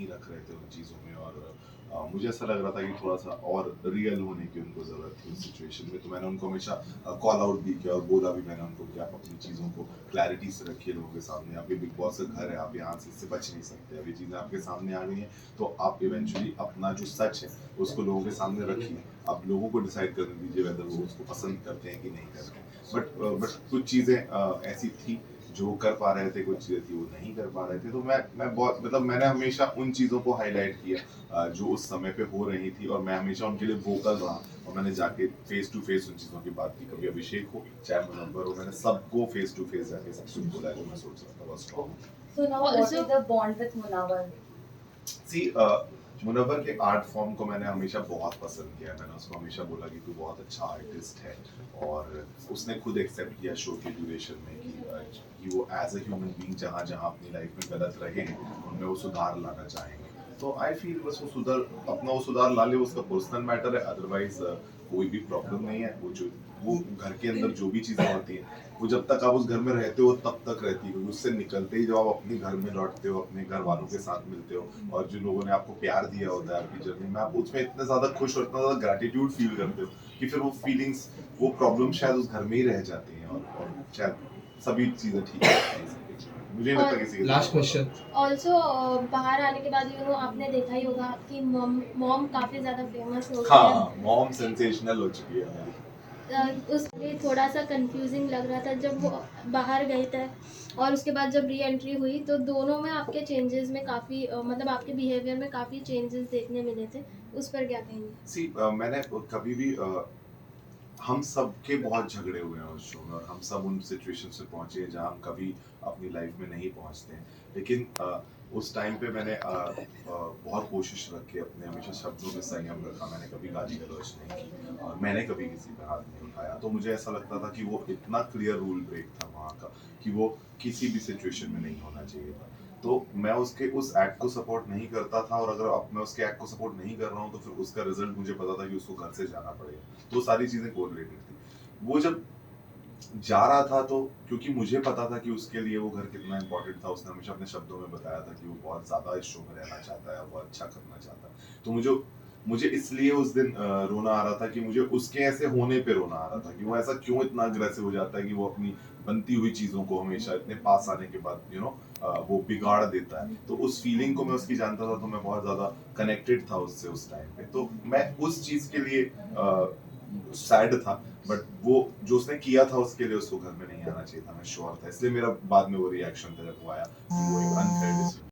नहीं रख रहे थे उन चीज़ों में, और मुझे ऐसा लग रहा था कि थोड़ा सा और रियल होने की उनको ज़रूरत थी उस सिचुएशन में। तो मैंने उनको हमेशा कॉल आउट भी किया और बोला भी मैंने उनको कि आप अपनी चीज़ों को क्लैरिटी से रखिए लोगों के सामने। आपके बिग बॉस का घर है, आप यहाँ से इससे बच नहीं सकते। अब ये चीज़ें आपके सामने आ गई हैं, तो आप इवेंचुअली अपना जो सच है उसको लोगों के सामने रखिए। आप लोगों को डिसाइड करने दीजिए वेदर वो उसको पसंद करते हैं कि नहीं करते हैं। बट कुछ चीज़ें ऐसी थी जो वो कर पा रहे थे, कुछ चीज़ें थी वो नहीं कर पा रहे थे। तो मैं बहुत मतलब मैंने हमेशा उन चीज़ों को हाईलाइट किया जो उस समय पे हो रही थी, और मैं हमेशा उनके लिए वोकल रहा, और मैंने जाके फेस टू फेस उन चीज़ों की बात की। कभी अभिषेक हो, चाहे मुनव्वर हो, मैंने सबको फेस टू फेस जाके सब कुछ बोला है जो मैं सोच रहा था बहुत strong. So now what is the bond with Munawar? सी मुनव्वर के आर्ट फॉर्म को मैंने हमेशा बहुत पसंद किया है। मैंने उसको हमेशा बोला कि तू बहुत अच्छा आर्टिस्ट है, और उसने खुद एक्सेप्ट किया शो के ड्यूरेशन में कि वो एज अ ह्यूमन बीइंग जहाँ जहाँ अपनी लाइफ में गलत रहे हैं उनमें वो सुधार लाना चाहेंगे। तो आई फील बस वो सुधार ला ले, उसका पर्सनल मैटर है। अदरवाइज कोई भी प्रॉब्लम नहीं है। वो घर के अंदर जो भी चीज़ें होती हैं वो जब तक आप उस घर में रहते हो तब तक रहती है, क्योंकि उससे निकलते ही जब आप अपने घर में लौटते हो, अपने घर वालों के साथ मिलते हो, और जिन लोगों ने आपको प्यार दिया होता है आपकी जर्नी में, आप उसमें इतने ज़्यादा खुश और इतना ज़्यादा ग्रैटिट्यूड फील करते हो कि फिर वो फीलिंग्स, वो प्रॉब्लम शायद उस घर में ही रह जाती हैं, और शायद सभी चीज़ें ठीक हो जाती हैं ज़िंदगी में। मुझे नहीं लगता और किसी के लास्ट साथ हुआ क्वेश्चन। था। ऑल्सो बाहर आने के बाद आपने देखा ही होगा आपकी मॉम मॉम काफ़ी ज़्यादा फेमस हो गई है। हाँ, मॉम सेंसेशनल हो चुकी है हमारी। उसके लिए थोड़ा सा कंफ्यूजिंग लग रहा था जब वो बाहर गए थे, और उसके बाद जब री एंट्री हुई तो दोनों में आपके चेंजेस में काफ़ी मतलब आपके बिहेवियर में काफ़ी चेंजेस देखने मिले थे। उस पर क्या कहेंगे? मैंने कभी भी हम सबके बहुत झगड़े हुए हैं उस शो में, और हम सब उन सिचुएशन से पहुंचे हैं जहां हम कभी अपनी लाइफ में नहीं पहुंचते हैं। लेकिन उस टाइम पे मैंने बहुत कोशिश रखी, अपने हमेशा शब्दों में संयम रखा। मैंने कभी गाली गलौज नहीं की, और मैंने कभी किसी पे हाथ नहीं उठाया। तो मुझे ऐसा लगता था कि वो इतना क्लियर रूल ब्रेक था वहाँ का कि वो किसी भी सिचुएशन में नहीं होना चाहिए था। तो मैं उसके उस एक्ट को सपोर्ट नहीं करता था, और अगर अब मैं उसके एक्ट को सपोर्ट नहीं कर रहा हूँ तो फिर उसका रिजल्ट मुझे पता था कि उसको घर से जाना पड़ेगा। तो सारी चीजें कोरिलेटेड थी। वो जब जा रहा था, तो क्योंकि मुझे पता था कि उसके लिए वो घर कितना इंपॉर्टेंट था, उसने हमेशा अपने शब्दों में बताया था कि वो बहुत ज्यादा इस शो में रहना चाहता है, वो अच्छा करना चाहता है। तो मुझे मुझे इसलिए उस दिन रोना आ रहा था कि मुझे उसके ऐसे होने पे रोना आ रहा था कि वो ऐसा क्यों इतना अग्रेसिव हो जाता है कि वो अपनी बनती हुई चीजों को हमेशा इतने पास आने के बाद वो बिगाड़ देता है। तो उस फीलिंग को मैं उसकी जानता था, तो मैं बहुत ज्यादा कनेक्टेड था उससे उस टाइम पे। तो मैं उस चीज के लिए सैड था। बट वो जो उसने किया था उसके लिए उसको घर में नहीं आना चाहिए था, मैं श्योर था। इसलिए मेरा बाद में वो रिएक्शन था जब वो आया कि वो एक अनफेयर डिसीजन